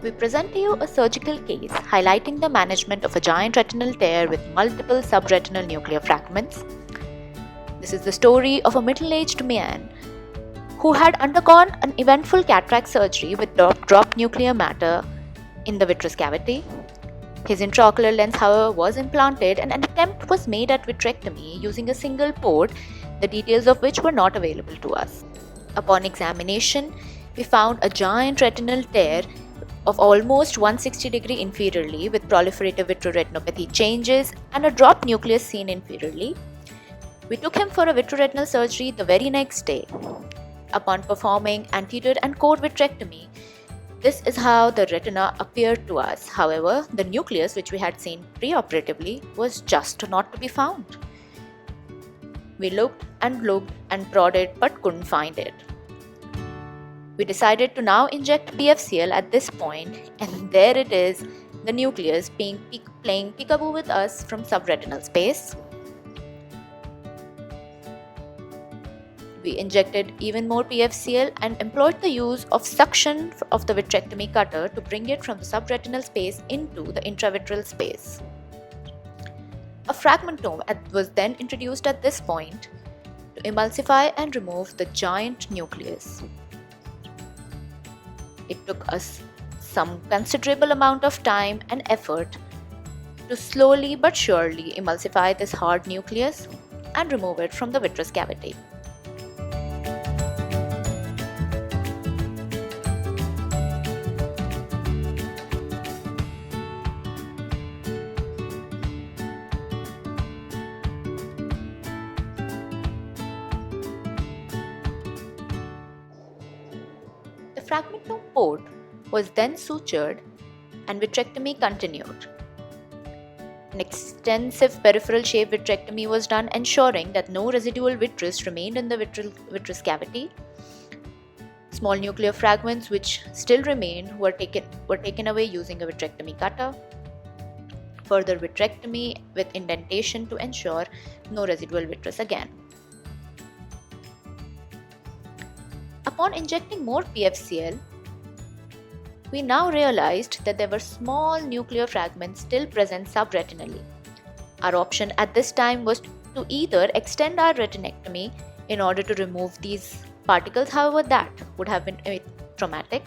We present to you a surgical case highlighting the management of a giant retinal tear with multiple subretinal nuclear fragments. This is the story of a middle-aged man who had undergone an eventful cataract surgery with dropped nuclear matter in the vitreous cavity. His intraocular lens, however, was implanted and an attempt was made at vitrectomy using a single port, the details of which were not available to us. Upon examination, we found a giant retinal tear of almost 160 degree inferiorly with proliferative vitreoretinopathy changes and a dropped nucleus seen inferiorly. We took him for a vitreoretinal surgery the very next day. Upon performing anterior and core vitrectomy, this is how the retina appeared to us. However, the nucleus which we had seen preoperatively was just not to be found. We looked and prodded but couldn't find it. We decided to now inject PFCL at this point, and there it is, the nucleus playing peekaboo with us from subretinal space. We injected even more PFCL and employed the use of suction of the vitrectomy cutter to bring it from the subretinal space into the intravitreal space. A fragmentome was then introduced at this point to emulsify and remove the giant nucleus. It took us some considerable amount of time and effort to slowly but surely emulsify this hard nucleus and remove it from the vitreous cavity. The fragmentome port was then sutured and vitrectomy continued. An extensive peripheral shape vitrectomy was done, ensuring that no residual vitreous remained in the vitreous cavity. Small nuclear fragments which still remained were taken away using a vitrectomy cutter. Further vitrectomy with indentation to ensure no residual vitreous again. Upon injecting more PFCL, we now realized that there were small nuclear fragments still present subretinally. Our option at this time was to either extend our retinectomy in order to remove these particles, however that would have been traumatic.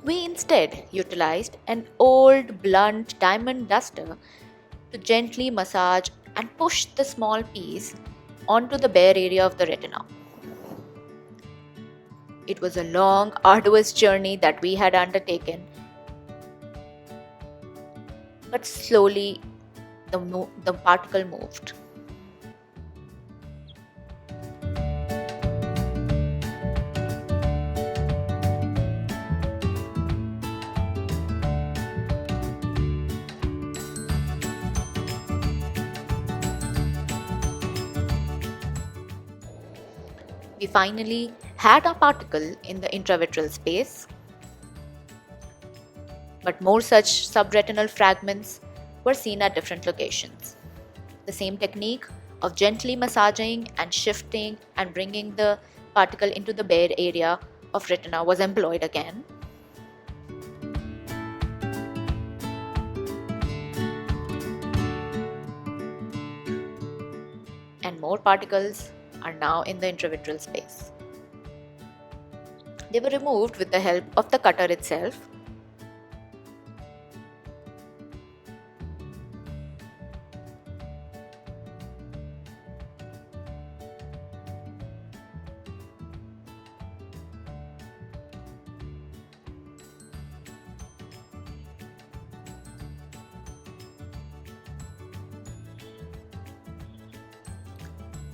We instead utilized an old blunt diamond duster to gently massage and push the small piece onto the bare area of the retina. It was a long, arduous journey that we had undertaken, but slowly the particle moved. We finally had a particle in the intravitreal space, but more such subretinal fragments were seen at different locations. The same technique of gently massaging and shifting and bringing the particle into the bare area of retina was employed again. And more particles are now in the intravitreal space. They were removed with the help of the cutter itself.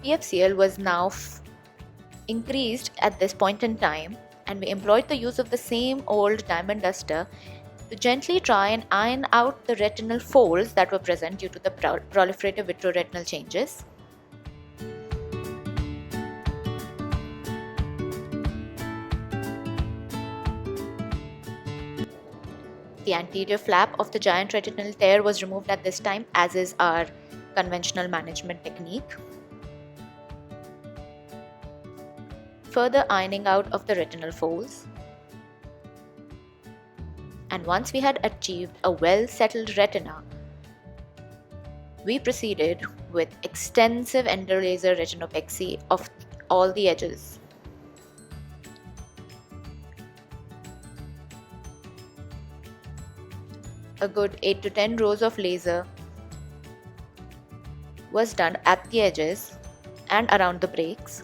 PFCL was now increased at this point in time, and we employed the use of the same old diamond duster to gently try and iron out the retinal folds that were present due to the proliferative vitreoretinal changes. The anterior flap of the giant retinal tear was removed at this time, as is our conventional management technique. Further ironing out of the retinal folds. and once we had achieved a well-settled retina, we proceeded with extensive endolaser retinopexy of all the edges. A good 8 to 10 rows of laser was done at the edges and around the breaks.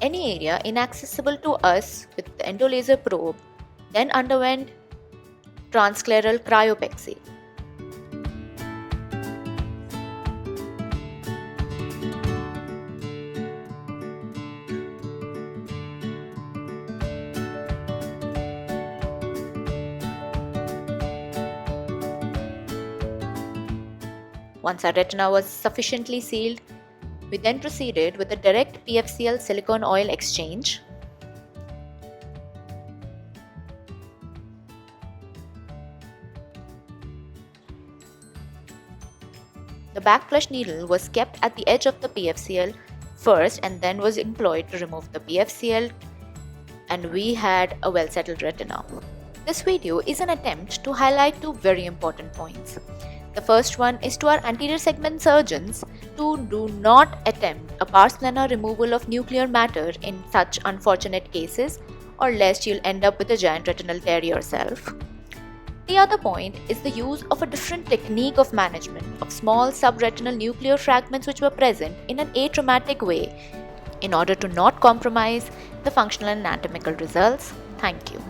Any area inaccessible to us with the endolaser probe then underwent transscleral cryopexy. Once our retina was sufficiently sealed, we then proceeded with a direct PFCL silicone oil exchange. The backflush needle was kept at the edge of the PFCL first and then was employed to remove the PFCL, and we had a well-settled retina. This video is an attempt to highlight two very important points. The first one is to our anterior segment surgeons to do not attempt a pars plana removal of nuclear matter in such unfortunate cases, or lest you'll end up with a giant retinal tear yourself. The other point is the use of a different technique of management of small subretinal nuclear fragments which were present in an atraumatic way in order to not compromise the functional and anatomical results. Thank you.